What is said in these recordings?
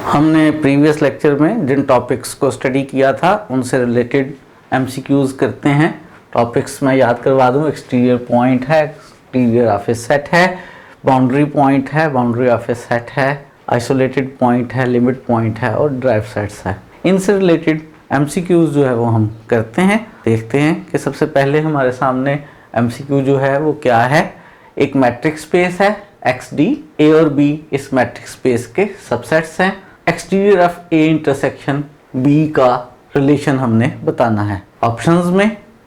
हमने previous lecture में जिन topics को स्टडी किया था उनसे रिलेटेड एमसीक्यूज़ करते हैं। टॉपिक्स मैं याद करवा दूं, एक्सटीरियर पॉइंट है, एक्सटीरियर ऑफ ए सेट है, बाउंड्री पॉइंट है, बाउंड्री ऑफ ए सेट है, आइसोलेटेड पॉइंट है, लिमिट पॉइंट है और ड्राइव सेट्स है। इनसे रिलेटेड एमसीक्यूज़ जो है वो हम करते हैं। देखते हैं कि सबसे पहले हमारे सामने एमसीक्यू जो है वो क्या है। एक मैट्रिक्स स्पेस है XD, A और B इस मैट्रिक्स स्पेस के सबसेट्स हैं। Exterior of A intersection B का रिलेशन हमने बताना है। ऑप्शंस में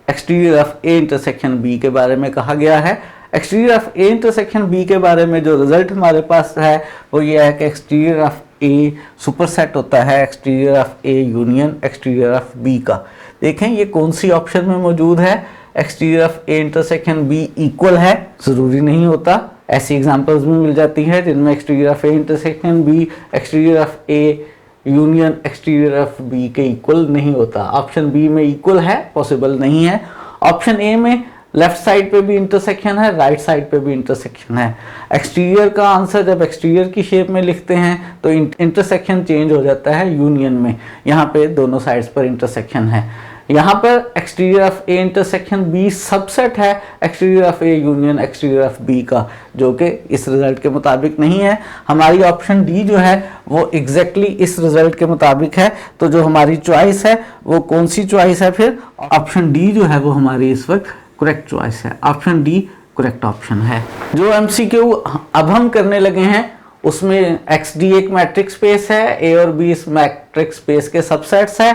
exterior of A intersection B के बारे में कहा गया है। Exterior of A intersection B के बारे में जो रिजल्ट हमारे पास है वो ये है कि एक्सटीरियर ऑफ A सुपरसेट होता है exterior of A union exterior of B का। देखें ये कौन सी ऑप्शन में मौजूद है। Exterior of A intersection B equal है, ज़रूरी नहीं होता, ऐसी एग्जांपल्स भी मिल जाती है जिनमें exterior of A intersection B exterior of A union exterior of B के इक्वल नहीं होता। ऑप्शन बी में इक्वल है, पॉसिबल नहीं है। ऑप्शन ए में लेफ्ट साइड पे भी इंटरसेक्शन है, राइट साइड पे भी इंटरसेक्शन है। एक्सटीरियर का आंसर जब एक्सटीरियर की शेप में लिखते हैं तो इंटरसेक्शन चेंज हो जाता है यूनियन में। यहाँ पे दोनों साइड्स पर इंटरसेक्शन है। यहाँ पर exterior of A intersection B subset है exterior of A union exterior of B का, जो कि इस रिजल्ट के मुताबिक नहीं है। हमारी ऑप्शन डी जो है वो एग्जैक्टली इस रिजल्ट के मुताबिक है। तो जो हमारी चॉइस है वो कौन सी चॉइस है फिर? ऑप्शन डी जो है वो हमारी इस वक्त करेक्ट चॉइस है। ऑप्शन डी करेक्ट ऑप्शन है। जो एमसीक्यू अब हम करने लगे हैं उसमें XD एक मैट्रिक्स स्पेस है, A और B इस मैट्रिक्स स्पेस के सबसेट्स है,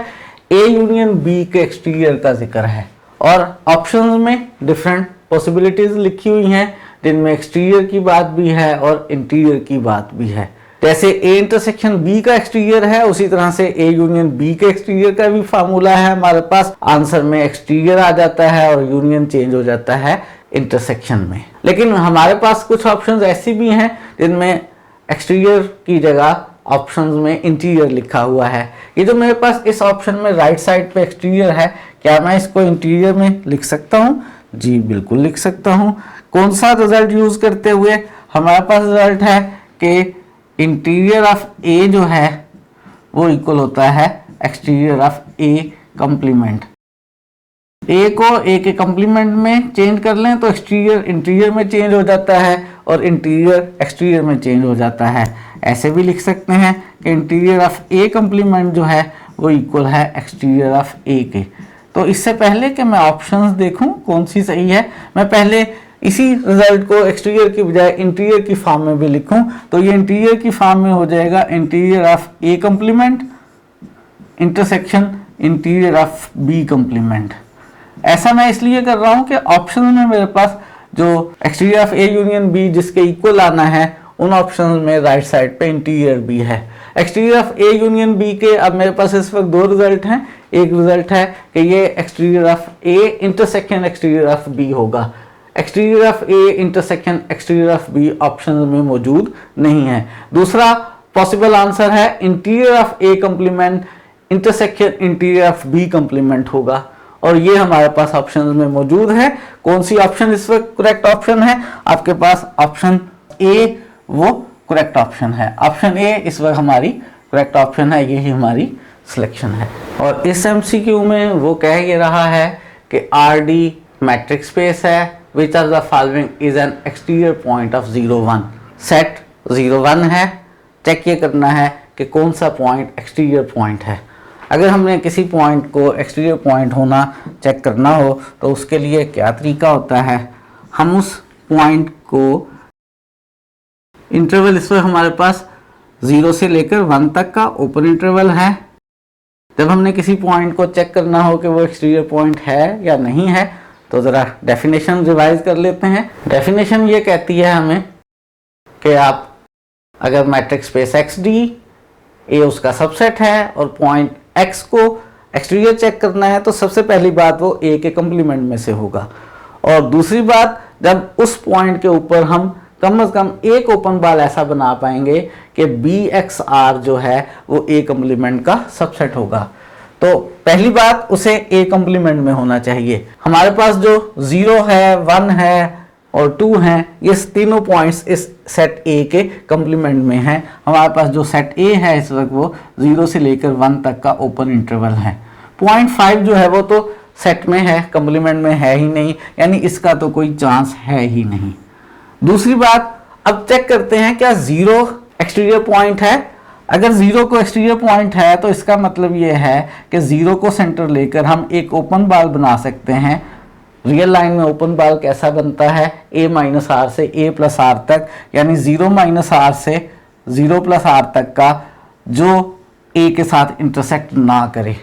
A यूनियन B के एक्सटीरियर का जिक्र है और ऑप्शंस में डिफरेंट पॉसिबिलिटीज लिखी हुई हैं जिनमें एक्सटीरियर की बात भी है और इंटीरियर की बात भी है। जैसे A इंटरसेक्शन B का एक्सटीरियर है उसी तरह से A यूनियन B के एक्सटीरियर का भी फार्मूला है हमारे पास। आंसर में एक्सटीरियर आ जाता है और यूनियन चेंज हो जाता है इंटरसेक्शन में। लेकिन हमारे पास कुछ ऑप्शंस ऐसी भी हैं जिनमें एक्सटीरियर की जगह ऑप्शंस में इंटीरियर लिखा हुआ है। ये जो मेरे पास इस ऑप्शन में राइट साइड पे एक्सटीरियर है, क्या मैं इसको इंटीरियर में लिख सकता हूँ? जी बिल्कुल लिख सकता हूँ। कौन सा रिजल्ट यूज करते हुए? हमारे पास रिजल्ट है कि इंटीरियर ऑफ A जो है वो इक्वल होता है exterior of A complement. A को A के कंप्लीमेंट में चेंज कर लें तो एक्सटीरियर इंटीरियर में चेंज हो जाता है और इंटीरियर एक्सटीरियर में चेंज हो जाता है। ऐसे भी लिख सकते हैं कि इंटीरियर ऑफ A कंप्लीमेंट जो है वो इक्वल है एक्सटीरियर ऑफ A के। तो इससे पहले कि मैं ऑप्शंस देखूं कौन सी सही है, मैं पहले इसी रिजल्ट को एक्सटीरियर की बजाय इंटीरियर की फॉर्म में भी लिखूं तो ये इंटीरियर की फॉर्म में हो जाएगा interior of A complement intersection interior of B complement. ऐसा मैं इसलिए कर रहा हूं कि ऑप्शन में मेरे पास जो exterior of A union B जिसके इक्वल आना है उन ऑप्शंस में राइट साइड पे इंटीरियर भी है। Exterior of A union B के अब मेरे पास इस वक्त दो रिजल्ट हैं। एक रिजल्ट है कि ये exterior of A intersection exterior of B होगा। Exterior of A intersection exterior of B option में मौजूद नहीं है। दूसरा पॉसिबल आंसर है interior of A complement intersection interior of B complement होगा और ये हमारे पास ऑप्शन में मौजूद है। कौन सी ऑप्शन इस वक्त करेक्ट ऑप्शन है? आपके पास ऑप्शन A वो करेक्ट ऑप्शन है। ऑप्शन A इस वक्त हमारी करेक्ट ऑप्शन है, यही हमारी सिलेक्शन है। और इस एमसीक्यू में वो कह ये रहा है कि RD मैट्रिक्स स्पेस है which are the following is an exterior point of 0 1। Set 0 1 है, चेक ये करना है कि कौन सा पॉइंट एक्सटीरियर पॉइंट है। अगर हमने किसी पॉइंट को एक्सटीरियर पॉइंट होना चेक करना हो तो उसके लिए क्या तरीका होता है? हम उस पॉइंट को इंटरवल इस वक्त हमारे पास 0 से लेकर 1 तक का ओपन इंटरवल है। जब हमने किसी पॉइंट को चेक करना हो कि वो एक्सटीरियर पॉइंट है या नहीं है तो ज़रा डेफिनेशन रिवाइज कर लेते हैं। डेफिनेशन ये कहती है हमें कि आप अगर मैट्रिक्स स्पेस XD A उसका सबसेट है और पॉइंट X को एक्सटीरियर चेक करना है तो सबसे पहली बात वो A के कंप्लीमेंट में से होगा और दूसरी बात जब उस पॉइंट के ऊपर हम कम से कम एक ओपन बाल ऐसा बना पाएंगे कि BXR जो है वो A कंप्लीमेंट का सबसेट होगा। तो पहली बात उसे A कंप्लीमेंट में होना चाहिए। हमारे पास जो 0 है 1 है और 2 हैं, ये तीनों पॉइंट्स इस सेट ए के कंप्लीमेंट में हैं। हमारे पास जो सेट ए है इस वक्त वो 0 से लेकर 1 तक का ओपन इंटरवल है। 0.5 जो है वो तो सेट में है, कंप्लीमेंट में है ही नहीं, यानी इसका तो कोई चांस है ही नहीं। दूसरी बात, अब चेक करते हैं क्या 0 एक्सटीरियर पॉइंट है। अगर 0 को एक्सटीरियर पॉइंट है तो इसका मतलब ये है कि 0 को सेंटर लेकर हम एक ओपन बाल बना सकते हैं। रियल लाइन में ओपन बाल कैसा बनता है, a माइनस आर से a प्लस आर तक, यानी 0 माइनस आर से 0 प्लस आर तक का जो a के साथ इंटरसेक्ट ना करे,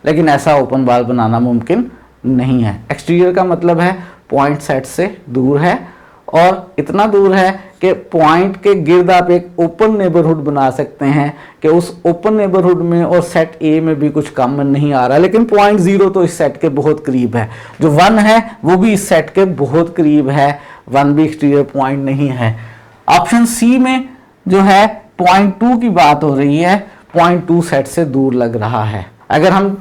लेकिन ऐसा ओपन बाल बनाना मुमकिन नहीं है। एक्सटीरियर का मतलब है पॉइंट सेट से दूर है, और इतना दूर है कि पॉइंट के गिर्द आप एक ओपन नेबरहुड बना सकते हैं कि उस ओपन नेबरहुड में और सेट ए में भी कुछ कॉमन नहीं आ रहा, लेकिन पॉइंट 0 तो इस सेट के बहुत करीब है। जो 1 है वो भी इस सेट के बहुत करीब है, 1 भी एक्सटीरियर पॉइंट नहीं है। ऑप्शन सी में जो है 0.2 की बात हो रही है, 0.2 सेट से दूर लग रहा है। अगर हम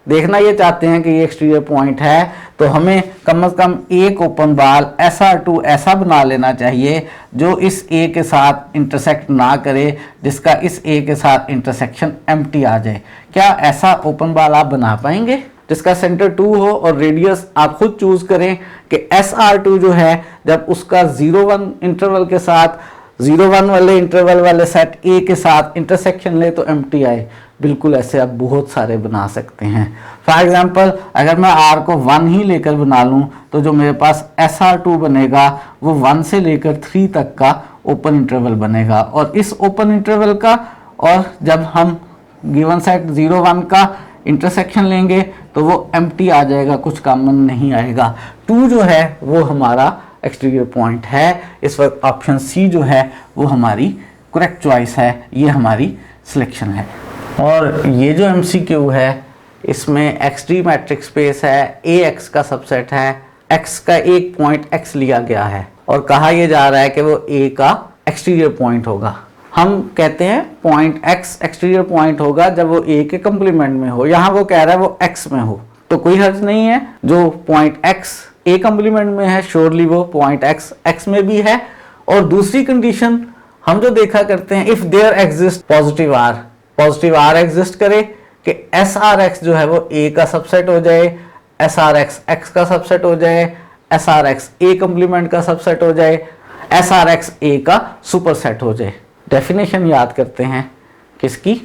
देखना ये चाहते हैं कि ये एक्सटीरियर पॉइंट है तो हमें कम से कम एक ओपन बाल SR2 ऐसा बना लेना चाहिए जो इस A के साथ इंटरसेक्ट ना करे, जिसका इस A के साथ इंटरसेक्शन एम्प्टी आ जाए। क्या ऐसा ओपन बाल आप बना पाएंगे जिसका सेंटर 2 हो और रेडियस आप खुद चूज करें कि SR2 जो है जब उसका 0-1 इंटरवल के साथ 0-1 वाले इंटरवल वाले सेट A के साथ इंटरसेक्शन ले तो एम्प्टी आए? बिल्कुल ऐसे आप बहुत सारे बना सकते हैं। फॉर एग्जांपल अगर मैं R को 1 ही लेकर बना लूं तो जो मेरे पास SR2 बनेगा वो 1 से लेकर 3 तक का ओपन इंटरवल बनेगा, और इस ओपन इंटरवल का और जब हम गिवन सेट 0-1 का इंटरसेक्शन लेंगे तो वो एम्प्टी आ जाएगा, कुछ कॉमन नहीं आएगा। 2 जो है वो हमारा एक्सटीरियर पॉइंट है। इस वक्त ऑप्शन सी जो है वो हमारी करेक्ट चॉइस है, ये हमारी सिलेक्शन है। और ये जो MCQ है इसमें XD मैट्रिक्स स्पेस है, AX का सबसेट है, X का एक पॉइंट X लिया गया है और कहा यह जा रहा है कि वो A का एक्सटीरियर पॉइंट होगा। हम कहते हैं पॉइंट X एक्सटीरियर पॉइंट होगा जब वो A के कंप्लीमेंट में हो, यहाँ वो कह रहा है वो X में हो, तो कोई हर्ज नहीं है। जो पॉइंट X A कंप्लीमेंट में है श्योरली वो पॉइंट X में भी है। और दूसरी कंडीशन हम जो देखा करते हैं, if there exist positive R exist करे कि SRX जो है वो A का सबसेट हो जाए, SRX X का सबसेट हो जाए, SRX A कंप्लीमेंट का सबसेट हो जाए, SRX A का सुपरसेट हो जाए। डेफिनेशन याद करते हैं किसकी?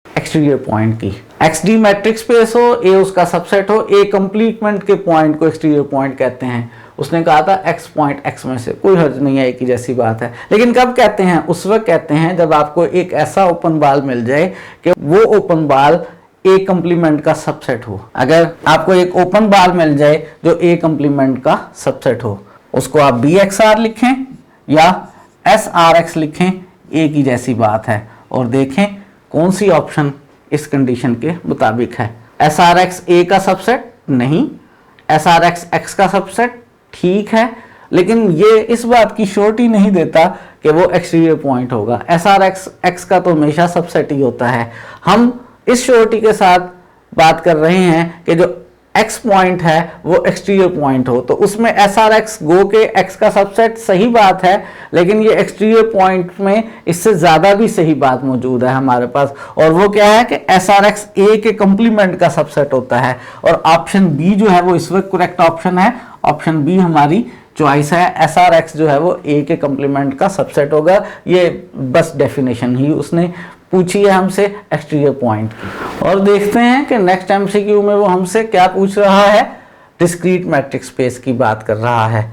एक्सटीरियर पॉइंट की। XD मैट्रिक्स स्पेस हो, A उसका सबसेट हो, A कंप्लीमेंट के पॉइंट को एक्सटीरियर पॉइंट कहते हैं। उसने कहा था X पॉइंट X में से, कोई हर्ज नहीं है, एक ही जैसी बात है। लेकिन कब कहते हैं? उस वक्त कहते हैं जब आपको एक ऐसा ओपन बाल मिल जाए कि वो ओपन बाल A कंप्लीमेंट का सबसेट हो। अगर आपको एक ओपन बाल मिल जाए जो A कंप्लीमेंट का सबसेट हो, उसको आप BXR लिखें या SRX लिखें, एक ही जैसी बात है। और देखें कौन सी ऑप्शन इस कंडीशन के मुताबिक है। SRX A का सबसेट नहीं, SRX X का सबसेट ठीक है, लेकिन ये इस बात की श्योरिटी नहीं देता कि वो एक्सटीरियर पॉइंट होगा। SRX X का तो हमेशा सबसेट ही होता है। हम इस श्योरिटी के साथ बात कर रहे हैं कि जो X पॉइंट है वो एक्सटीरियर पॉइंट हो, तो उसमें SRX गो के X का सबसेट सही बात है, लेकिन ये एक्सटीरियर पॉइंट में इससे ज़्यादा भी सही बात मौजूद है हमारे पास, और वो क्या है कि SRX A के कंप्लीमेंट का सबसेट होता है। और ऑप्शन बी जो है वो इस वक्त करेक्ट ऑप्शन है, ऑप्शन बी हमारी चॉइस है। SRX जो है वो A के कंप्लीमेंट का सबसेट होगा। ये बस डेफिनेशन ही उसने पूछी है हमसे एक्सटीरियर पॉइंट की। और देखते हैं कि नेक्स्ट MCQ में वो हमसे क्या पूछ रहा है। डिस्क्रीट मैट्रिक्स स्पेस की बात कर रहा है।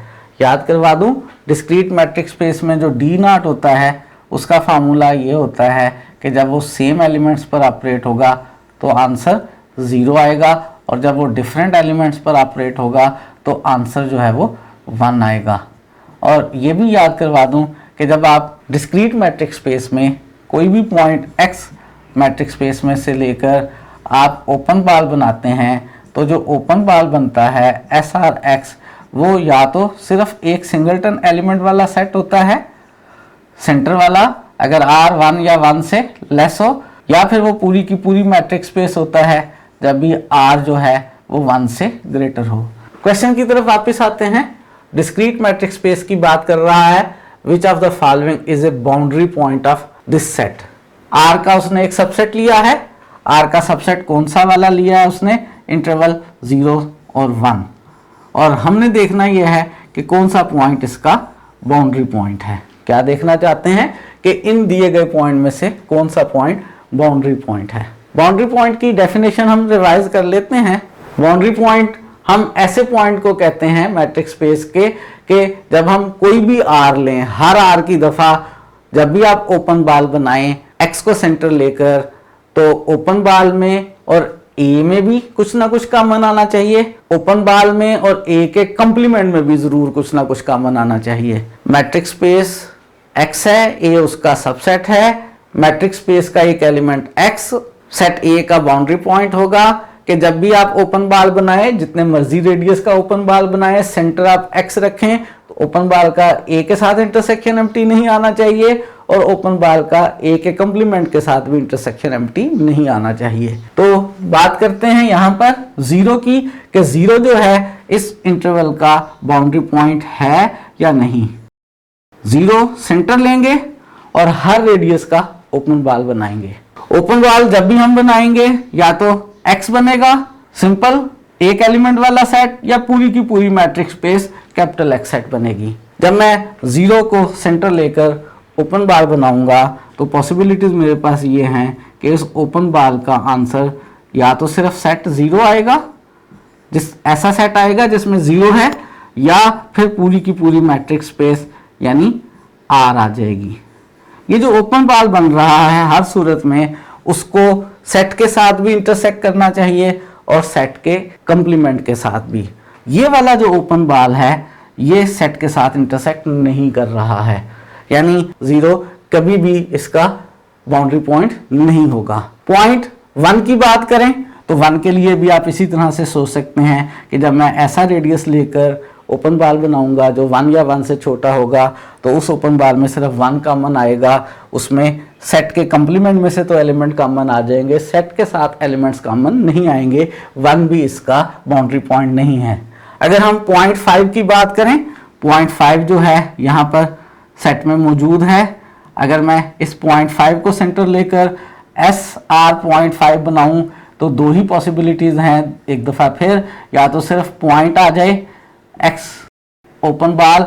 याद करवा दूं, डिस्क्रीट मैट्रिक्स स्पेस में जो D0 होता है उसका फार्मूला ये होता है कि जब वो सेम एलिमेंट्स पर ऑपरेट होगा तो आंसर 0 आएगा, और जब वो डिफरेंट एलिमेंट्स पर ऑपरेट होगा तो आंसर जो है वो 1 आएगा। और ये भी याद करवा दूं कि जब आप डिस्क्रीट मैट्रिक्स स्पेस में कोई भी पॉइंट X मैट्रिक्स स्पेस में से लेकर आप ओपन बाल बनाते हैं तो जो ओपन बाल बनता है SRX वो या तो सिर्फ एक सिंगलटन एलिमेंट वाला सेट होता है, सेंटर वाला, अगर R 1 या 1 से लेस हो, या फिर वो पूरी की पूरी मैट्रिक्स स्पेस होता है जब भी R जो है वो 1 से ग्रेटर हो। क्वेश्चन की तरफ वापस आते हैं। डिस्क्रीट मैट्रिक्स स्पेस की बात कर रहा है, which of the following is a boundary point of this set. R का उसने एक सबसेट लिया है, आर का सबसेट कौन सा वाला लिया है उसने, इंटरवल 0 और 1, और हमने देखना यह है कि कौन सा पॉइंट इसका बाउंड्री पॉइंट है। क्या देखना चाहते हैं कि इन दिए गए पॉइंट में से कौन सा पॉइंट बाउंड्री पॉइंट है। बाउंड्री पॉइंट की डेफिनेशन हम रिवाइज कर लेते हैं। बाउंड्री पॉइंट हम ऐसे पॉइंट को कहते हैं मैट्रिक्स स्पेस के कि जब हम कोई भी आर लें, हर आर की दफा जब भी आप ओपन बॉल बनाएं एक्स को सेंटर लेकर, तो ओपन बॉल में और ए में भी कुछ ना कुछ कॉमन आना चाहिए, ओपन बॉल में और ए के कंप्लीमेंट में भी जरूर कुछ ना कुछ कॉमन आना चाहिए। मैट्रिक्स स्पेस एक्स है, ए उसका सबसेट है, मैट्रिक्स स्पेस का एक एलिमेंट एक्स सेट ए का बाउंड्री पॉइंट होगा कि जब भी आप ओपन बॉल बनाए, जितने मर्जी रेडियस का ओपन बॉल बनाए, सेंटर आप एक्स रखें, तो ओपन बॉल का ए के साथ इंटरसेक्शन एम्प्टी नहीं आना चाहिए और ओपन बॉल का ए के कंप्लीमेंट के साथ भी इंटरसेक्शन एम्प्टी नहीं आना चाहिए। तो बात करते हैं यहाँ पर जीरो की कि जीरो जो है इस इंटरवल का बाउंड्री पॉइंट है या नहीं। जीरो सेंटर लेंगे और हर रेडियस का ओपन बॉल बनाएंगे। ओपन बॉल जब भी हम बनाएंगे या तो एक्स बनेगा सिंपल एक एलिमेंट वाला सेट, या पूरी की पूरी matrix space capital x set बनेगी। जब मैं जीरो को सेंटर लेकर ओपन बॉल बनाऊंगा तो पॉसिबिलिटीज मेरे पास ये हैं कि इस ओपन बॉल का आंसर या तो सिर्फ सेट जीरो आएगा, ऐसा सेट आएगा जिसमें जीरो है, या फिर पूरी की पूरी मैट्रिक्स स्पेस यानी आर आ जाएगी। ये जो ओपन बॉल बन रहा है हर सूरत में उसको सेट के साथ भी इंटरसेक्ट करना चाहिए और सेट के कंप्लीमेंट के साथ भी। ये वाला जो ओपन बॉल है ये सेट के साथ इंटरसेक्ट नहीं कर रहा है, यानी जीरो कभी भी इसका बाउंड्री पॉइंट नहीं होगा। पॉइंट 1 की बात करें तो 1 के लिए भी आप इसी तरह से सोच सकते हैं कि जब मैं ऐसा रेडियस लेकर ओपन बॉल बनाऊंगा जो 1 या 1 से छोटा होगा तो उस ओपन बॉल में सिर्फ 1 कॉमन आएगा, उसमें सेट के कंप्लीमेंट में से तो एलिमेंट कॉमन आ जाएंगे, सेट के साथ एलिमेंट्स कॉमन नहीं आएंगे, 1 भी इसका बाउंड्री पॉइंट नहीं है। अगर हम पॉइंट 5 की बात करें, पॉइंट 5 जो है यहाँ पर सेट में मौजूद है। अगर मैं इस पॉइंट 5 को सेंटर लेकर एस आर पॉइंट 5 बनाऊं तो दो ही पॉसिबिलिटीज हैं, एक दफ़ा फिर या तो सिर्फ पॉइंट आ जाए एक्स ओपन बॉल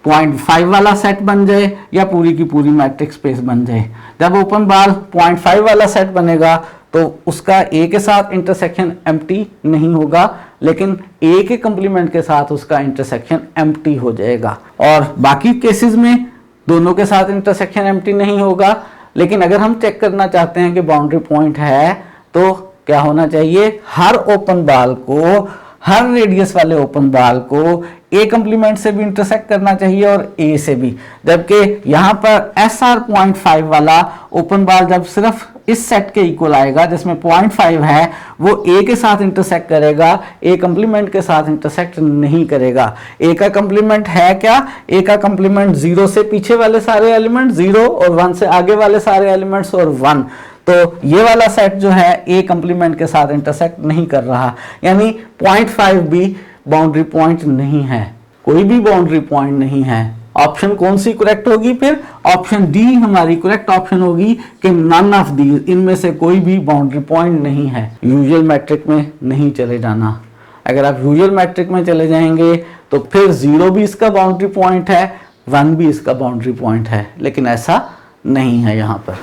पॉइंट 5 वाला सेट बन जाए, या पूरी की पूरी मैट्रिक्स स्पेस बन जाए। जब ओपन बॉल पॉइंट 5 वाला सेट बनेगा तो उसका ए के साथ इंटरसेक्शन एम्प्टी नहीं होगा, लेकिन ए के कंप्लीमेंट के साथ उसका इंटरसेक्शन एम्प्टी हो जाएगा। और बाकी केसेस में दोनों के साथ इंटरसेक्शन एम्प्टी नहीं होगा। लेकिन अगर हम चेक करना चाहते हैं कि बाउंड्री पॉइंट है तो क्या होना चाहिए, हर ओपन बॉल को, हर रेडियस वाले ओपन बॉल को ए कंप्लीमेंट से भी इंटरसेक्ट करना चाहिए और ए से भी। जबकि यहाँ पर एस आर पॉइंट 5 वाला ओपन बॉल जब सिर्फ इस सेट के इक्वल आएगा जिसमें पॉइंट 5 है, वो ए के साथ इंटरसेक्ट करेगा, ए कंप्लीमेंट के साथ इंटरसेक्ट नहीं करेगा। ए का कंप्लीमेंट है क्या, ए का कंप्लीमेंट 0 से पीछे वाले सारे एलिमेंट 0 और 1 से आगे वाले सारे एलिमेंट्स और 1। तो ये वाला सेट जो है ए कंप्लीमेंट के साथ इंटरसेक्ट नहीं कर रहा, यानी पॉइंट 5 भी बाउंड्री पॉइंट नहीं है, कोई भी बाउंड्री पॉइंट नहीं है। ऑप्शन कौन सी करेक्ट होगी फिर, ऑप्शन डी हमारी करेक्ट ऑप्शन होगी कि नन ऑफ दी, इनमें से कोई भी बाउंड्री पॉइंट नहीं है। यूजुअल मैट्रिक में नहीं चले जाना। अगर आप यूजुअल मैट्रिक में चले जाएंगे तो फिर 0 भी इसका बाउंड्री पॉइंट है, 1 भी इसका बाउंड्री पॉइंट है, लेकिन ऐसा नहीं है यहाँ पर।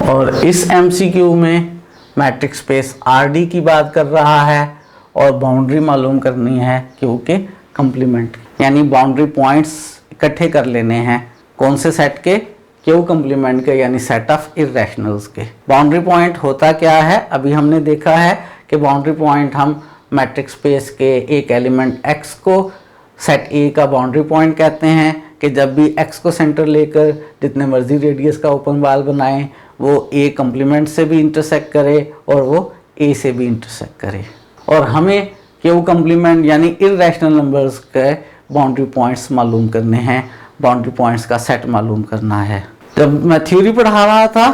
और इस एमसीक्यू में मैट्रिक्स स्पेस आरडी की बात कर रहा है और बाउंड्री मालूम करनी है क्योंकि कंप्लीमेंट, यानी बाउंड्री पॉइंट्स इकट्ठे कर लेने हैं। कौन से सेट के, क्यू कंप्लीमेंट के, यानी सेट ऑफ इरेशनल्स के। बाउंड्री पॉइंट होता क्या है, अभी हमने देखा है कि बाउंड्री पॉइंट हम मैट्रिक्स स्पेस के एक एलिमेंट x को सेट ए का बाउंड्री पॉइंट कहते हैं कि जब भी x को सेंटर लेकर जितने मर्जी रेडियस का ओपन बॉल बनाएं वो ए कंप्लीमेंट से भी इंटरसेक्ट करे और वो ए से भी इंटरसेक्ट करे। और हमें क्यू कंप्लीमेंट यानी इरेशनल नंबर्स के बाउंड्री पॉइंट्स मालूम करने हैं, बाउंड्री पॉइंट्स का सेट मालूम करना है। जब मैं थ्योरी पढ़ा रहा था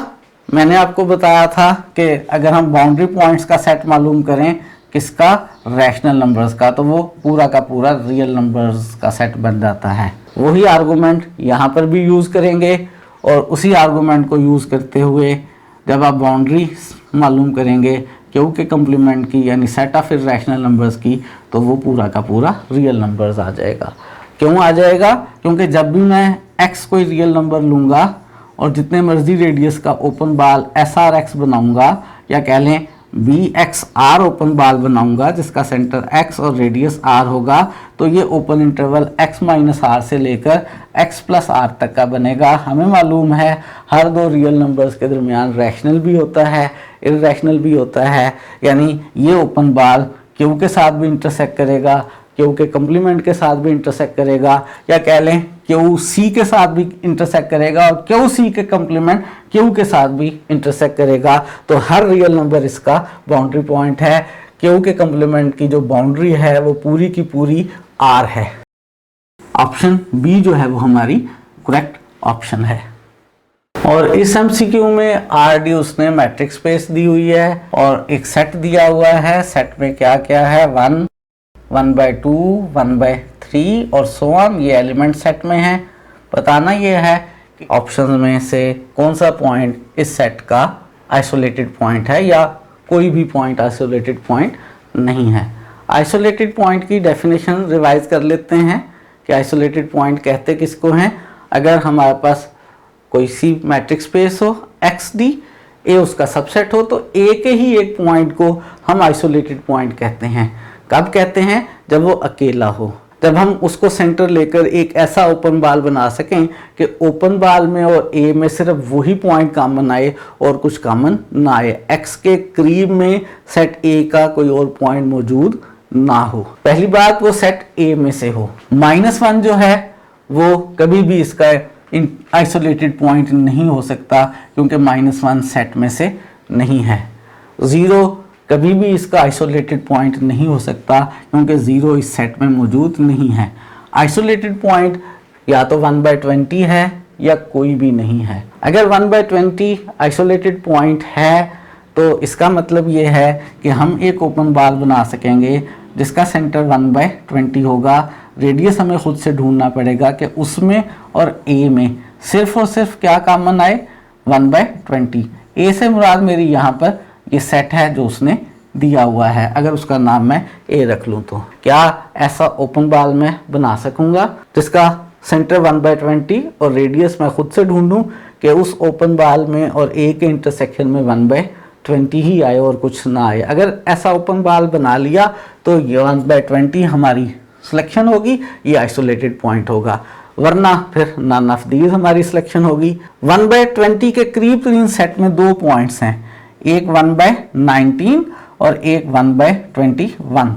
मैंने आपको बताया था कि अगर हम बाउंड्री पॉइंट्स का सेट मालूम करें किसका, रैशनल नंबर्स का, तो वो पूरा का पूरा रियल नंबर्स का सेट बन जाता है। वही आर्गूमेंट यहाँ पर भी यूज़ करेंगे और उसी आर्गूमेंट को यूज़ करते हुए जब आप बाउंड्री मालूम करेंगे क्यू के कम्प्लीमेंट की यानी सेट ऑफ इररेशनल नंबर्स की, तो वो पूरा का पूरा रियल नंबर्स आ जाएगा। क्यों आ जाएगा? क्योंकि जब भी मैं x कोई रियल नंबर लूँगा और जितने मर्जी रेडियस का ओपन बाल SRX बनाऊंगा या कह लें BXR ओपन बाल बनाऊंगा जिसका सेंटर x और रेडियस r होगा, तो ये open interval x minus r से लेकर x प्लस r तक का बनेगा। हमें मालूम है हर दो रियल नंबर्स के दरमियान रैशनल भी होता है, इररेशनल भी होता है, यानी ये ओपन बाल क्यू के साथ भी इंटरसेक्ट करेगा, क्यू के कम्प्लीमेंट के साथ भी इंटरसेक्ट करेगा, या कह लें क्यू सी के साथ भी इंटरसेक्ट करेगा और क्यू सी के कम्प्लीमेंट क्यू के साथ भी इंटरसेक्ट करेगा। तो हर रियल नंबर इसका बाउंड्री पॉइंट है। क्यू के कम्प्लीमेंट की जो बाउंड्री है वो पूरी की पूरी आर है। ऑप्शन बी जो है वो हमारी करेक्ट ऑप्शन है। और इस एमसीक्यू में आरडी उसने मैट्रिक्स स्पेस दी हुई है और एक सेट दिया हुआ है। सेट में क्या क्या है, 1, 1/2, 1/3 और सो ऑन, ये एलिमेंट सेट में है। बताना ये है कि ऑप्शन में से कौन सा पॉइंट इस सेट का आइसोलेटेड पॉइंट है या कोई भी पॉइंट आइसोलेटेड पॉइंट नहीं है। आइसोलेटेड पॉइंट की डेफिनेशन रिवाइज कर लेते हैं कि आइसोलेटेड पॉइंट कहते किसको हैं। अगर हमारे पास कोई सी मैट्रिक्स स्पेस हो XD, ए उसका सबसेट हो, तो ए के ही एक पॉइंट को हम आइसोलेटेड पॉइंट कहते हैं। कब कहते हैं? जब वो अकेला हो, जब हम उसको सेंटर लेकर एक ऐसा ओपन बाल बना सकें कि ओपन बाल में और ए में सिर्फ वही पॉइंट कॉमन आए और कुछ कॉमन ना आए। एक्स के करीब में सेट ए का कोई और पॉइंट मौजूद ना हो। पहली बात, वो सेट ए में से हो। -1 जो है वो कभी भी इसका आइसोलेटेड पॉइंट नहीं हो सकता क्योंकि -1 सेट में से नहीं है। 0 कभी भी इसका आइसोलेटेड पॉइंट नहीं हो सकता क्योंकि 0 इस सेट में मौजूद नहीं है। आइसोलेटेड पॉइंट या तो 1/20 है या कोई भी नहीं है। अगर 1/20 आइसोलेटेड पॉइंट है तो इसका मतलब ये है कि हम एक ओपन बाल बना सकेंगे जिसका सेंटर 1/20 होगा। रेडियस हमें खुद से ढूंढना पड़ेगा कि उसमें और ए में सिर्फ और सिर्फ क्या कॉमन आए, 1/20। ए से मुराद मेरी यहाँ पर ये सेट है जो उसने दिया हुआ है। अगर उसका नाम मैं ए रख लूँ तो क्या ऐसा ओपन बाल मैं बना सकूंगा जिसका सेंटर 1/20 और रेडियस मैं खुद से ढूंढूं कि उस ओपन बाल में और ए के इंटरसेक्शन में 1/20 ही आए और कुछ ना आए। अगर ऐसा ओपन बाल बना लिया तो ये 1/20 हमारी सिलेक्शन होगी, ये आइसोलेटेड पॉइंट होगा, वरना फिर नन ऑफ दीज हमारी सिलेक्शन होगी। 1/20 के करीब सेट में दो पॉइंट्स हैं, एक 1/19 और एक 1/21।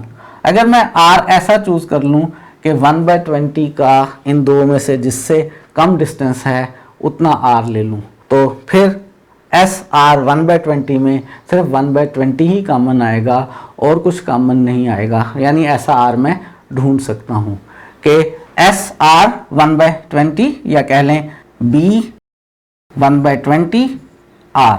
अगर मैं R ऐसा चूज कर लूं कि 1/20 का इन दो में से जिससे कम डिस्टेंस है उतना R ले लूं, तो फिर SR 1/20 में सिर्फ 1/20 ही कॉमन आएगा और कुछ कॉमन नहीं आएगा। यानी ऐसा R मैं ढूंढ सकता हूं कि SR 1/20 या कह लें B 1/20 R।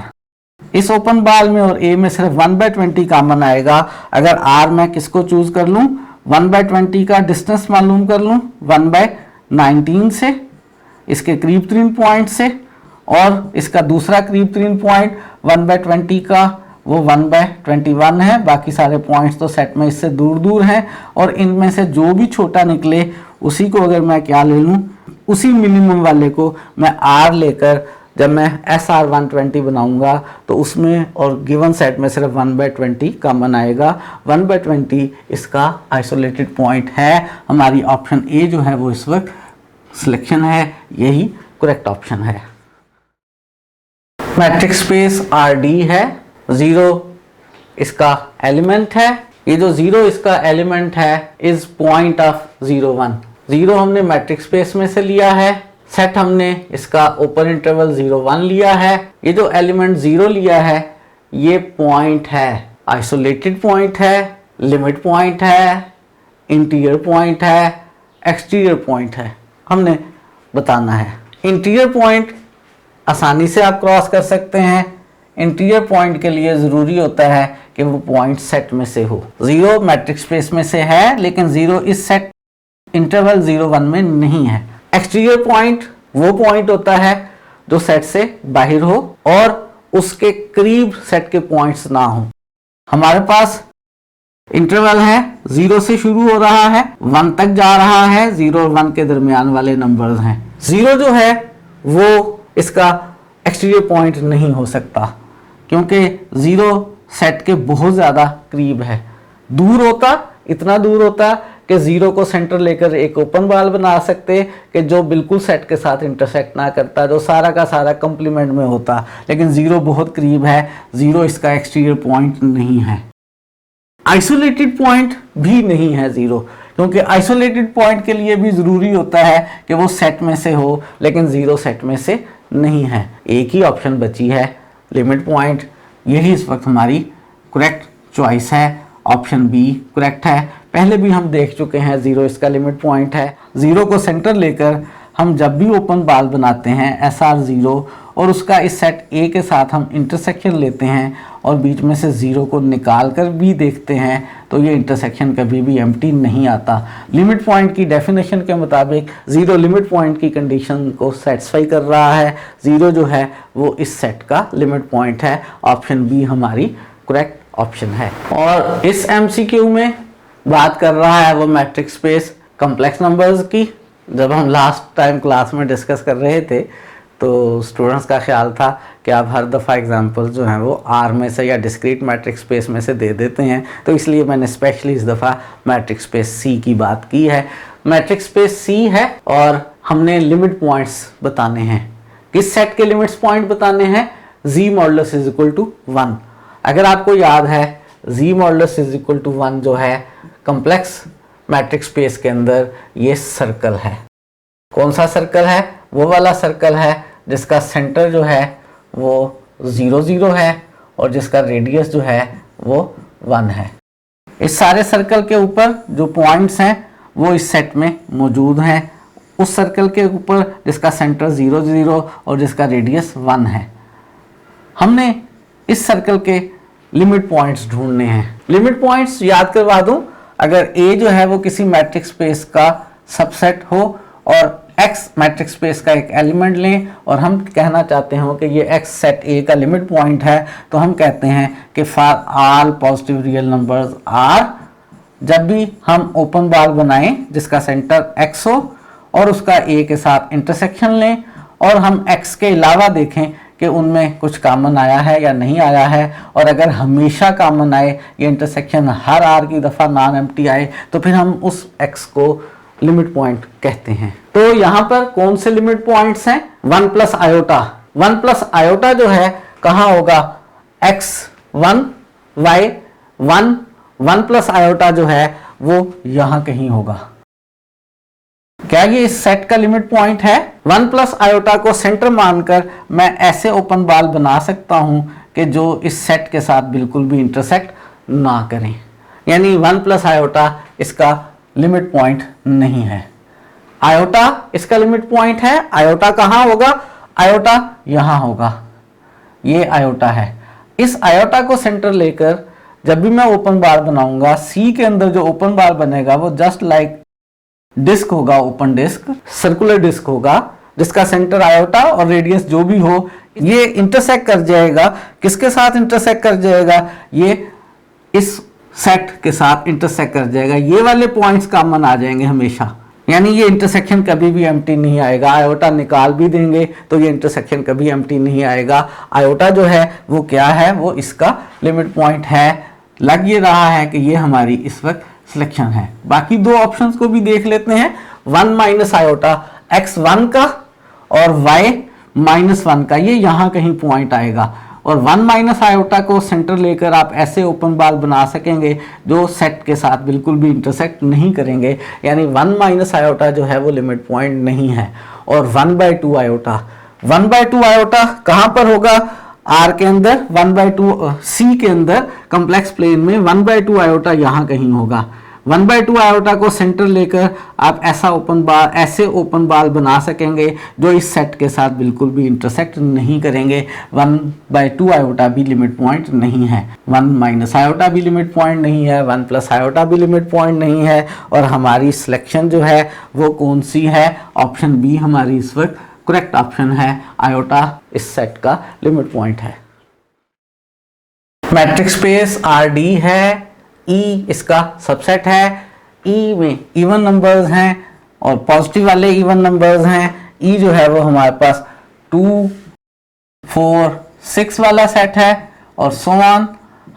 इस ओपन बाल में और ए में सिर्फ 1/20 कॉमन आएगा। अगर R मैं किसको चूज कर लूं, 1/20 का डिस्टेंस मालूम कर लूं 1/19 से, इसके करीब 3 पॉइंट से, और इसका दूसरा करीब 3 पॉइंट 1/20 का वो 1/21 है। बाकी सारे पॉइंट्स तो सेट में इससे दूर दूर हैं और इनमें से जो भी छोटा निकले उसी को अगर मैं क्या ले लूं, उसी मिनिमम वाले को मैं R लेकर जब मैं SR 120 बनाऊंगा तो उसमें और गिवन सेट में सिर्फ 1/20 कॉमन आएगा। 1/20 इसका आइसोलेटेड पॉइंट है। हमारी ऑप्शन ए जो है वो इस वक्त सिलेक्शन है, यही करेक्ट ऑप्शन है। मैट्रिक्स स्पेस RD है, 0 इसका एलिमेंट है। ये जो 0 इसका एलिमेंट है इज पॉइंट ऑफ 0, 1। 0 हमने मैट्रिक्स स्पेस में से लिया है, सेट हमने इसका ओपन इंटरवल 0, 1 लिया है। ये जो एलिमेंट 0 लिया है ये पॉइंट है, आइसोलेटेड पॉइंट है, लिमिट पॉइंट है, इंटीरियर पॉइंट है, एक्सटीरियर पॉइंट है। हमने बताना है इंटीरियर पॉइंट आसानी से आप क्रॉस कर सकते हैं, इंटीरियर पॉइंट के लिए ज़रूरी होता है कि वो पॉइंट सेट में से हो। 0 मैट्रिक्स स्पेस में से है, लेकिन 0 इस सेट इंटरवल 0 1 में नहीं है। एक्सटीरियर पॉइंट वो पॉइंट होता है जो सेट से बाहर हो और उसके करीब सेट के पॉइंट्स ना हो। हमारे पास इंटरवल है, 0 से शुरू हो रहा है, 1 तक जा रहा है, 0 और 1 के दरमियान वाले नंबर्स हैं। 0 जो है वो इसका एक्सटीरियर पॉइंट नहीं हो सकता, क्योंकि 0 सेट के बहुत ज़्यादा करीब है। दूर होता, इतना दूर होता कि 0 को सेंटर लेकर एक ओपन बॉल बना सकते कि जो बिल्कुल सेट के साथ इंटरसेक्ट ना करता, जो सारा का सारा कंप्लीमेंट में होता, लेकिन 0 बहुत करीब है, 0 इसका एक्सटीरियर पॉइंट नहीं है। आइसोलेटेड पॉइंट भी नहीं है 0, क्योंकि आइसोलेटेड पॉइंट के लिए भी ज़रूरी होता है कि वो सेट में से हो, लेकिन 0 सेट में से नहीं है। एक ही ऑप्शन बची है, लिमिट पॉइंट। यही इस वक्त हमारी करेक्ट चॉइस है, ऑप्शन बी करेक्ट है। पहले भी हम देख चुके हैं 0 इसका लिमिट पॉइंट है। 0 को सेंटर लेकर हम जब भी ओपन बॉल बनाते हैं SR 0 और उसका इस सेट A के साथ हम इंटरसेक्शन लेते हैं और बीच में से 0 को निकाल कर भी देखते हैं, तो ये इंटरसेक्शन कभी भी एम्प्टी नहीं आता। लिमिट पॉइंट की डेफिनेशन के मुताबिक 0 लिमिट पॉइंट की कंडीशन को सेटिस्फाई कर रहा है। 0 जो है वो इस सेट का लिमिट पॉइंट है। ऑप्शन बी हमारी करेक्ट ऑप्शन है। और इस MCQ में बात कर रहा है वो मैट्रिक्स स्पेस कॉम्प्लेक्स नंबर्स की। जब हम लास्ट टाइम क्लास में डिस्कस कर रहे थे तो स्टूडेंट्स का ख्याल था कि आप हर दफ़ा एग्जांपल्स जो हैं वो R में से या डिस्क्रीट मैट्रिक्स स्पेस में से दे देते हैं, तो इसलिए मैंने स्पेशली इस दफ़ा मैट्रिक्स स्पेस C की बात की है। मैट्रिक्स स्पेस C है और हमने लिमिट पॉइंट्स बताने हैं। किस सेट के लिमिट्स पॉइंट बताने हैं? Z modulus is equal to 1। अगर आपको याद है Z modulus is equal to 1 जो है कॉम्प्लेक्स मैट्रिक्स स्पेस के अंदर ये सर्कल है। कौन सा सर्कल है? वो वाला सर्कल है जिसका सेंटर जो है वो 0 0 है और जिसका रेडियस जो है वो 1 है। इस सारे सर्कल के ऊपर जो पॉइंट्स हैं वो इस सेट में मौजूद हैं। उस सर्कल के ऊपर जिसका सेंटर 0 0 और जिसका रेडियस 1 है, हमने इस सर्कल के लिमिट पॉइंट्स ढूंढने हैं। लिमिट पॉइंट्स याद करवा दूं, अगर A जो है वो किसी मैट्रिक्स स्पेस का सबसेट हो और X मैट्रिक्स स्पेस का एक एलिमेंट लें और हम कहना चाहते हो कि ये X सेट A का लिमिट पॉइंट है, तो हम कहते हैं कि for all positive real numbers R, जब भी हम ओपन बॉल बनाएं जिसका सेंटर X हो और उसका A के साथ इंटरसेक्शन लें और हम X के अलावा देखें कि उनमें कुछ कॉमन आया है या नहीं आया है, और अगर हमेशा कॉमन आए, ये इंटरसेक्शन हर R की दफ़ा नॉन एम्प्टी आए, तो फिर हम उस X को लिमिट पॉइंट कहते हैं। तो यहाँ पर कौन से लिमिट पॉइंट्स हैं? 1 प्लस आयोटा। 1 प्लस आयोटा जो है कहाँ होगा? x1 y1। 1 प्लस आयोटा जो है वो यहाँ कहीं होगा। क्या ये इस सेट का लिमिट पॉइंट है? 1 प्लस आयोटा को सेंटर मानकर मैं ऐसे ओपन बॉल बना सकता हूं कि जो इस सेट के साथ बिल्कुल भी इंटरसेक्ट ना करें, यानी 1 प्लस आयोटा इसका लिमिट पॉइंट नहीं है। आयोटा इसका लिमिट पॉइंट है। आयोटा कहाँ होगा? आयोटा यहाँ होगा। ये आयोटा है। इस आयोटा को सेंटर लेकर जब भी मैं ओपन बार बनाऊंगा, सी के अंदर जो ओपन बार बनेगा वो जस्ट लाइक डिस्क होगा, ओपन डिस्क, सर्कुलर डिस्क होगा जिसका सेंटर आयोटा और रेडियस जो भी हो ये इंटरसेक्ट कर जाएगा। किसके साथ इंटरसेक्ट कर जाएगा? ये इस सेट के साथ इंटरसेक्ट कर जाएगा। ये वाले पॉइंट्स कॉमन आ जाएंगे हमेशा, यानी ये इंटरसेक्शन कभी भी एम्प्टी नहीं आएगा। आयोटा निकाल भी देंगे तो ये इंटरसेक्शन कभी एम्प्टी नहीं आएगा। आयोटा जो है वो क्या है? वो इसका लिमिट पॉइंट है। लग ये रहा है कि ये हमारी इस वक्त सिलेक्शन है। बाकी दो ऑप्शंस को भी देख लेते हैं। 1 माइनस आयोटा x1 का और y माइनस 1 का, ये यहाँ कहीं पॉइंट आएगा। और 1 माइनस आयोटा को सेंटर लेकर आप ऐसे ओपन बॉल बना सकेंगे जो सेट के साथ बिल्कुल भी इंटरसेक्ट नहीं करेंगे, यानी 1 माइनस आयोटा जो है वो लिमिट पॉइंट नहीं है। और 1/2 आयोटा, 1/2 आयोटा कहाँ पर होगा? R के अंदर, 1/2 C के अंदर कंप्लेक्स प्लेन में 1/2 आयोटा यहाँ कहीं होगा। 1/2 आयोटा को सेंटर लेकर आप ऐसे ओपन बाल बना सकेंगे जो इस सेट के साथ बिल्कुल भी इंटरसेक्ट नहीं करेंगे। 1/2 आयोटा भी लिमिट पॉइंट नहीं है, 1 - आयोटा भी लिमिट पॉइंट नहीं है, 1 + आयोटा भी लिमिट पॉइंट नहीं है। और हमारी सिलेक्शन जो है वो कौन सी है? ऑप्शन बी हमारी इस वक्त करेक्ट ऑप्शन है। आयोटा इस सेट का लिमिट पॉइंट है। मैट्रिक्स स्पेस RD है, E इसका सबसेट है। E में इवन नंबर्स हैं और पॉजिटिव वाले इवन नंबर्स हैं। E जो है वो हमारे पास 2, 4, 6 वाला सेट है और सो ऑन।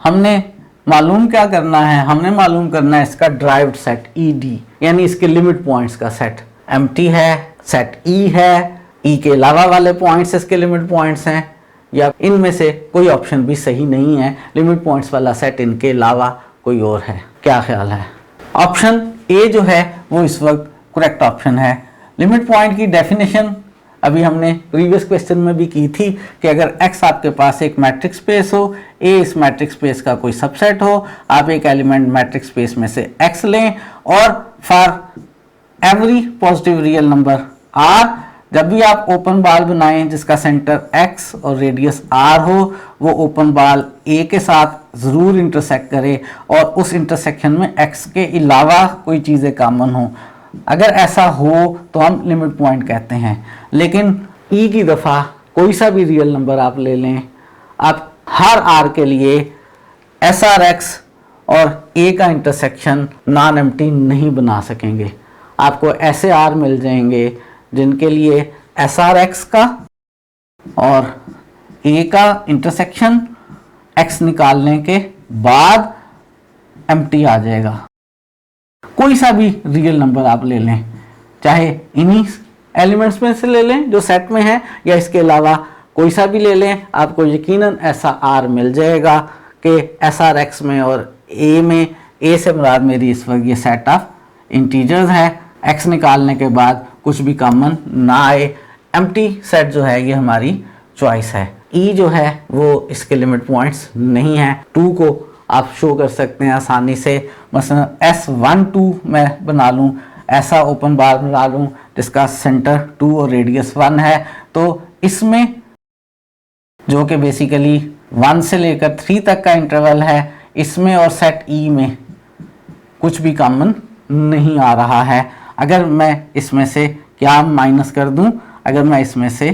हमने मालूम क्या करना है? हमने मालूम करना है इसका ड्राइव्ड सेट ED, यानी इसके लिमिट पॉइंट्स का सेट। एम्प्टी है, सेट E है, E के अलावा वाले पॉइंट्स इसके लिमिट पॉइंट्स हैं, या इनमें से कोई ऑप्शन भी सही नहीं है। लिमिट पॉइंट्स वाला सेट इनके अलावा कोई और है। क्या ख्याल है? ऑप्शन ए जो है वो इस वक्त करेक्ट ऑप्शन है। लिमिट पॉइंट की डेफिनेशन अभी हमने प्रीवियस क्वेश्चन में भी की थी कि अगर x आपके पास एक मैट्रिक्स स्पेस हो, a इस मैट्रिक्स स्पेस का कोई सबसेट हो, आप एक एलिमेंट मैट्रिक्स स्पेस में से x लें और for every positive real number r, जब भी आप ओपन बाल बनाएं जिसका सेंटर x और रेडियस r हो, वो ओपन बाल a के साथ ज़रूर इंटरसेक्ट करे और उस इंटरसेक्शन में x के अलावा कोई चीज़ें कॉमन हो। अगर ऐसा हो तो हम लिमिट पॉइंट कहते हैं। लेकिन E की दफ़ा कोई सा भी रियल नंबर आप ले लें, आप हर r के लिए SRX और A का इंटरसेक्शन नॉन एम्प्टी नहीं बना सकेंगे। आपको ऐसे r मिल जाएंगे जिनके लिए SRX का और A का इंटरसेक्शन x निकालने के बाद एम्प्टी आ जाएगा। कोई सा भी रियल नंबर आप ले लें, चाहे इन्हीं एलिमेंट्स में से ले लें जो सेट में है, या इसके अलावा कोई सा भी ले लें, आपको यकीनन ऐसा r मिल जाएगा कि SRX में और A में, A से मुराद मेरी इस वक्त ये सेट ऑफ इंटीजर्स है, x निकालने के बाद कुछ भी कॉमन ना आए। एम्प्टी सेट जो है ये हमारी चॉइस है। E जो है वो इसके लिमिट पॉइंट्स नहीं है। 2 को आप शो कर सकते हैं आसानी से, मसलन S12 मैं बना लूँ, ऐसा ओपन बार बना लूँ जिसका सेंटर 2 और रेडियस 1 है, तो इसमें जो कि बेसिकली 1 से लेकर 3 तक का इंटरवल है, इसमें और सेट E में कुछ भी कॉमन नहीं आ रहा है। अगर मैं इसमें से क्या माइनस कर दूं, अगर मैं इसमें से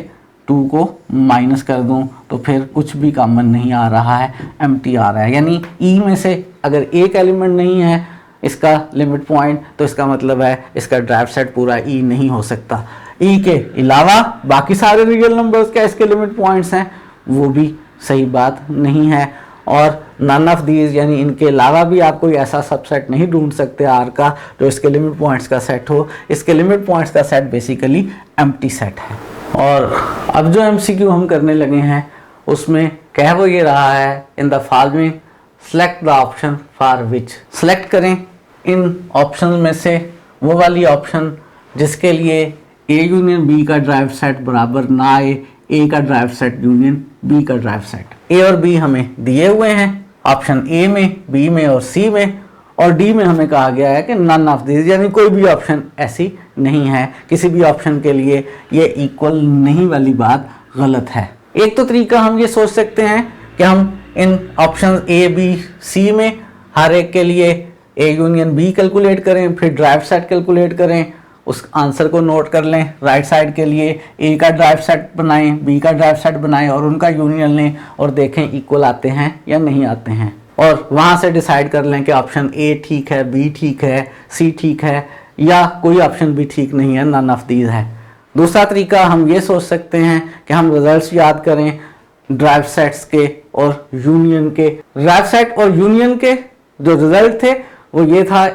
2 को माइनस कर दूं तो फिर कुछ भी कॉमन नहीं आ रहा है, एम्प्टी आ रहा है। यानी E में से अगर एक एलिमेंट नहीं है इसका लिमिट पॉइंट, तो इसका मतलब है इसका ड्राइव सेट पूरा E नहीं हो सकता। E के अलावा बाकी सारे रियल नंबर्स क्या इसके लिमिट पॉइंट्स हैं, वो भी सही बात नहीं है। और नन ऑफ दीज, यानी इनके अलावा भी आप कोई ऐसा सबसेट नहीं ढूंढ सकते R का जो इसके लिमिट पॉइंट्स का सेट हो। इसके लिमिट पॉइंट्स का सेट बेसिकली एम्प्टी सेट है। और अब जो MCQ हम करने लगे हैं उसमें कह वो ये रहा है, in the following select the option for which. Select करें इन ऑप्शन में से वो वाली ऑप्शन जिसके लिए A यूनियन B का ड्राइव सेट बराबर ना आए, A का ड्राइव सेट यूनियन B का ड्राइव सेट। A और B हमें दिए हुए हैं, ऑप्शन A में, B में और C में, और D में हमें कहा गया है कि नन ऑफ दिस, यानी कोई भी ऑप्शन ऐसी नहीं है। किसी भी ऑप्शन के लिए ये इक्वल नहीं वाली बात गलत है। एक तो तरीका हम ये सोच सकते हैं कि हम इन ऑप्शन A, B, C में हर एक के लिए A यूनियन B कैलकुलेट करें, फिर ड्राइव सेट कैलकुलेट करें, उस आंसर को नोट कर लें। राइट साइड के लिए A का ड्राइव सेट बनाएं, B का ड्राइव सेट बनाएं और उनका यूनियन लें और देखें इक्वल आते हैं या नहीं आते हैं, और वहाँ से डिसाइड कर लें कि ऑप्शन A ठीक है, B ठीक है, C ठीक है, या कोई ऑप्शन भी ठीक नहीं है, नन ऑफ दीज है। दूसरा तरीका हम ये सोच सकते हैं कि हम रिजल्ट्स याद करें ड्राइव सेट्स के और यूनियन के। ड्राइव सेट और यूनियन के जो रिजल्ट थे वो ये था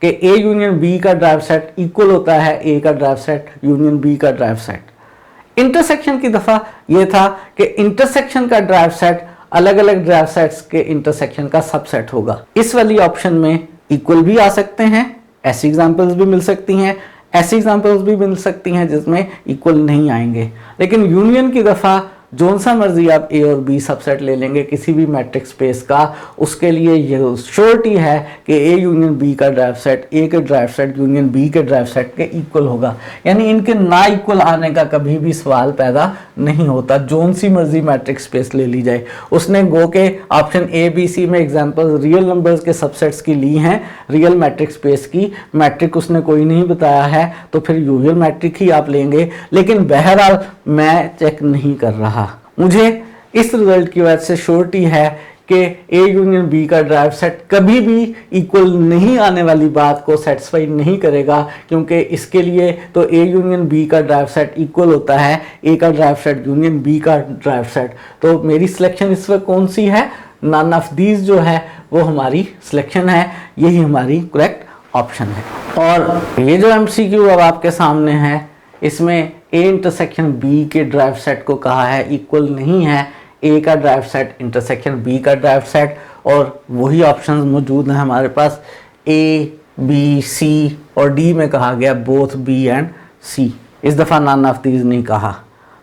कि A यूनियन B का ड्राइव सेट इक्वल होता है A का ड्राइव सेट यूनियन B का ड्राइव सेट। इंटरसेक्शन की दफ़ा ये था कि इंटरसेक्शन का ड्राइव सेट अलग अलग ड्राइव सेट्स के इंटरसेक्शन का सबसेट होगा। इस वाली ऑप्शन में इक्वल भी आ सकते हैं, ऐसी एग्जांपल्स भी मिल सकती हैं, ऐसी एग्जांपल्स भी मिल सकती हैं जिसमें इक्वल नहीं आएंगे। लेकिन यूनियन की दफ़ा जोन सा मर्जी आप ए और बी सबसेट ले लेंगे किसी भी मैट्रिक्स स्पेस का, उसके लिए ये श्योरिटी है कि ए यूनियन बी का ड्राइव सेट ए के ड्राइव सेट यूनियन बी के ड्राइव सेट के इक्वल होगा। यानी इनके ना इक्वल आने का कभी भी सवाल पैदा नहीं होता, जोन सी मर्जी मैट्रिक्स स्पेस ले ली जाए। उसने गो के ऑप्शन ए बी सी में एग्जांपल रियल नंबर्स के सबसेट्स की ली हैं, रियल मैट्रिक्स स्पेस की। मैट्रिक उसने कोई नहीं बताया है तो फिर यूजुअल मैट्रिक ही आप लेंगे, लेकिन बहरहाल मैं चेक नहीं कर रहा। मुझे इस रिजल्ट की वजह से श्योरिटी है कि ए यूनियन बी का ड्राइव सेट कभी भी इक्वल नहीं आने वाली बात को सेटिस्फाई नहीं करेगा, क्योंकि इसके लिए तो ए यूनियन बी का ड्राइव सेट इक्वल होता है ए का ड्राइव सेट यूनियन बी का ड्राइव सेट। तो मेरी सिलेक्शन इस वक्त कौन सी है? नन ऑफ दीज जो है वो हमारी सिलेक्शन है, यही हमारी करेक्ट ऑप्शन है। और ये जो एमसीक्यू अब आपके सामने है, इसमें ए इंटरसेक्शन बी के ड्राइव सेट को कहा है इक्वल नहीं है ए का ड्राइव सेट इंटरसेक्शन बी का ड्राइव सेट, और वही ऑप्शंस मौजूद हैं हमारे पास ए बी सी और डी में कहा गया बोथ बी एंड सी। इस दफ़ा नन ऑफ दीज नहीं कहा।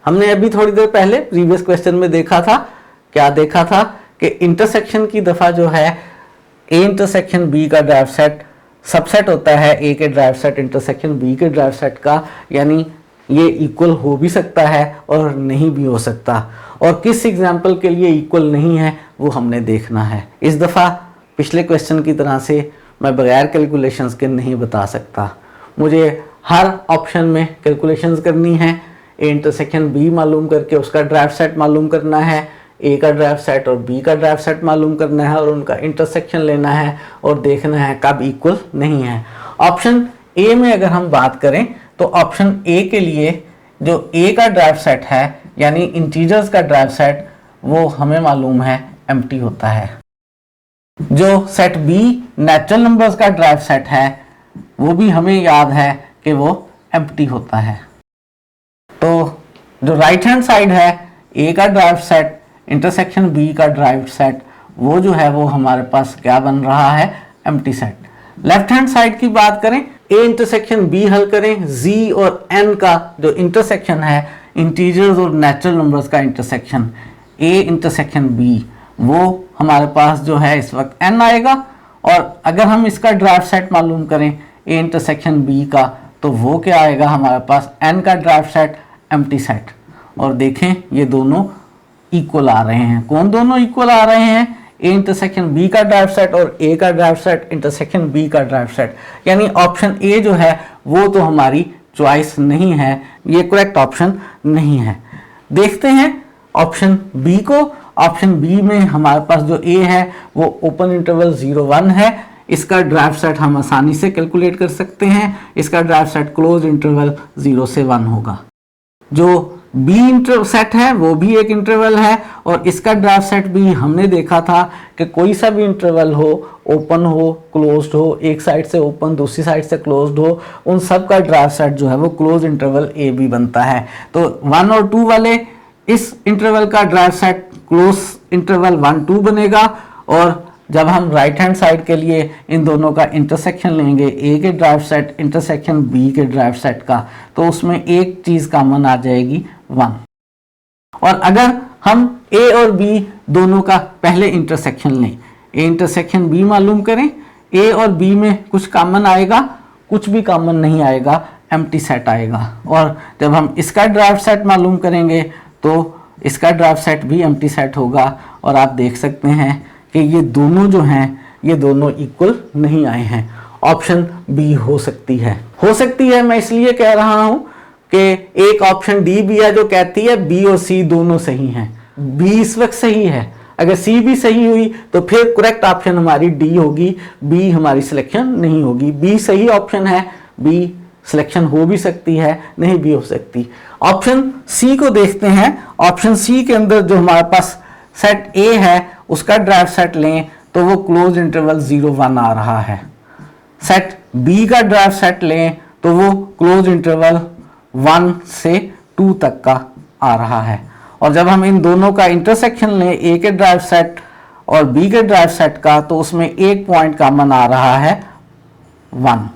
हमने अभी थोड़ी देर पहले प्रीवियस क्वेश्चन में देखा था, क्या देखा था कि इंटरसेक्शन की दफ़ा जो है ए इंटरसेक्शन बी का ड्राइव सेट सबसेट होता है ए के ड्राइव सेट इंटरसेक्शन बी के ड्राइव सेट का, यानी ये इक्वल हो भी सकता है और नहीं भी हो सकता। और किस एग्जाम्पल के लिए इक्वल नहीं है वो हमने देखना है। इस दफ़ा पिछले क्वेश्चन की तरह से मैं बगैर कैलकुलेशंस के नहीं बता सकता, मुझे हर ऑप्शन में कैलकुलेशंस करनी है। ए इंटरसेक्शन बी मालूम करके उसका ड्राइव सेट मालूम करना है, ए का ड्राइव सेट और बी का ड्राइव सेट मालूम करना है और उनका इंटरसेक्शन लेना है और देखना है कब इक्वल नहीं है। ऑप्शन ए में अगर हम बात करें तो ऑप्शन ए के लिए जो ए का ड्राइव सेट है यानी इंटीजर्स का ड्राइव सेट वो हमें मालूम है एम्प्टी होता है। जो सेट बी नेचुरल नंबर्स का ड्राइव सेट है वो भी हमें याद है कि वो एम्प्टी होता है। तो जो राइट हैंड साइड है ए का ड्राइव सेट इंटरसेक्शन बी का ड्राइव सेट वो जो है वो हमारे पास क्या बन रहा है? Empty set. Left hand side की बात करें ए इंटरसेक्शन बी हल करें, जी और एन का जो इंटरसेक्शन है इंटीजर्स और नेचुरल नंबर्स का इंटरसेक्शन ए इंटरसेक्शन बी वो हमारे पास जो है इस वक्त एन आएगा। और अगर हम इसका ड्राइव सेट मालूम करें ए इंटरसेक्शन बी का तो वो क्या आएगा हमारे पास? एन का ड्राइव सेट एम्प्टी सेट। और देखें ये दोनों इक्वल आ रहे हैं। कौन दोनों इक्वल आ रहे हैं? ए इंटरसेक्शन बी का ड्राइव सेट और ए का ड्राइव सेट इंटरसेक्शन बी का ड्राइव सेट। यानी ऑप्शन ए जो है वो तो हमारी चॉइस नहीं है, ये करेक्ट ऑप्शन नहीं है। देखते हैं ऑप्शन बी को। ऑप्शन बी में हमारे पास जो ए है वो ओपन इंटरवल 0-1 है। इसका ड्राइव सेट हम आसानी से कैलकुलेट कर सकते हैं। इसका ड्राइव सेट क्लोज इंटरवल 0 से 1 होगा। जो बी इंटरसेट है वो भी एक इंटरवल है और इसका ड्राइव सेट भी हमने देखा था कि कोई सा भी इंटरवल हो, ओपन हो, क्लोज्ड हो, एक साइड से ओपन दूसरी साइड से क्लोज्ड हो, उन सब का ड्राइव सेट जो है वो क्लोज इंटरवल ए बी बनता है। तो 1 और 2 वाले इस इंटरवल का ड्राइव सेट क्लोज इंटरवल 1-2 बनेगा। और जब हम राइट हैंड साइड के लिए इन दोनों का इंटरसेक्शन लेंगे ए के ड्राइव सेट इंटरसेक्शन बी के ड्राइव सेट का, तो उसमें एक चीज कॉमन आ जाएगी 1। और अगर हम ए और बी दोनों का पहले इंटरसेक्शन लें, ए इंटरसेक्शन बी मालूम करें, ए और बी में कुछ कॉमन आएगा? कुछ भी कॉमन नहीं आएगा, एम्प्टी सेट आएगा। और जब हम इसका ड्राइव सेट मालूम करेंगे तो इसका ड्राइव सेट भी एम्प्टी सेट होगा। और आप देख सकते हैं कि ये दोनों जो हैं ये दोनों इक्वल नहीं आए हैं। ऑप्शन बी हो सकती है। मैं इसलिए कह रहा हूं कि एक ऑप्शन डी भी है जो कहती है बी और सी दोनों सही हैं। बी इस वक्त सही है, अगर सी भी सही हुई तो फिर करेक्ट ऑप्शन हमारी डी होगी, बी हमारी सिलेक्शन नहीं होगी। बी सही ऑप्शन है, बी सिलेक्शन हो भी सकती है, नहीं भी हो सकती। ऑप्शन सी को देखते हैं। ऑप्शन सी के अंदर जो हमारे पास सेट ए है उसका ड्राइव सेट लें तो वो क्लोज इंटरवल 0-1 आ रहा है। सेट बी का ड्राइव सेट लें तो वो क्लोज इंटरवल 1 से 2 तक का आ रहा है। और जब हम इन दोनों का इंटरसेक्शन लें ए के ड्राइव सेट और बी के ड्राइव सेट का, तो उसमें एक पॉइंट कॉमन आ रहा है 1।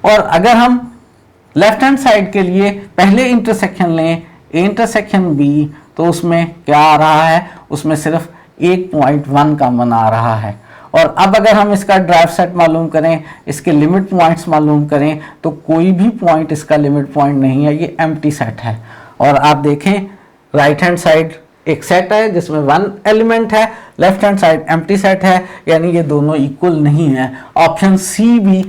और अगर हम लेफ्ट हैंड साइड के लिए पहले इंटरसेक्शन लें इंटरसेक्शन बी, तो उसमें क्या आ रहा है, उसमें सिर्फ 1.1 कॉमन आ रहा है। और अब अगर हम इसका ड्राइव सेट मालूम करें, इसके लिमिट पॉइंट्स मालूम करें, तो कोई भी पॉइंट इसका लिमिट पॉइंट नहीं है, ये एम्प्टी सेट है। और आप देखें राइट हैंड साइड एक सेट है जिसमें 1 एलिमेंट है, left hand side empty set है, यानी ये दोनों इक्वल नहीं है। ऑप्शन सी भी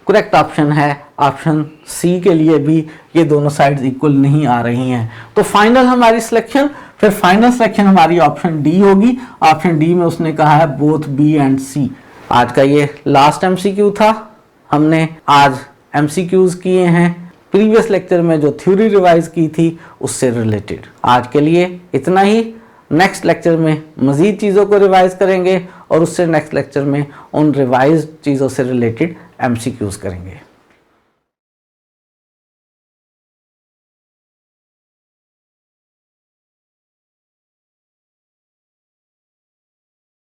करेक्ट ऑप्शन है, ऑप्शन सी के लिए भी ये दोनों साइड्स इक्वल नहीं आ रही हैं। तो फाइनल हमारी सिलेक्शन, फिर फाइनल सिलेक्शन हमारी ऑप्शन डी होगी। ऑप्शन डी में उसने कहा है बोथ बी एंड सी। आज का ये लास्ट एमसीक्यू था। हमने आज एमसीक्यूज किए हैं प्रीवियस लेक्चर में जो थ्योरी रिवाइज की थी उससे रिलेटेड। आज के लिए इतना ही। नेक्स्ट लेक्चर में मज़ीद चीज़ों को रिवाइज करेंगे और उससे नेक्स्ट लेक्चर में उन रिवाइज चीज़ों से रिलेटेड एमसीक्यूज करेंगे।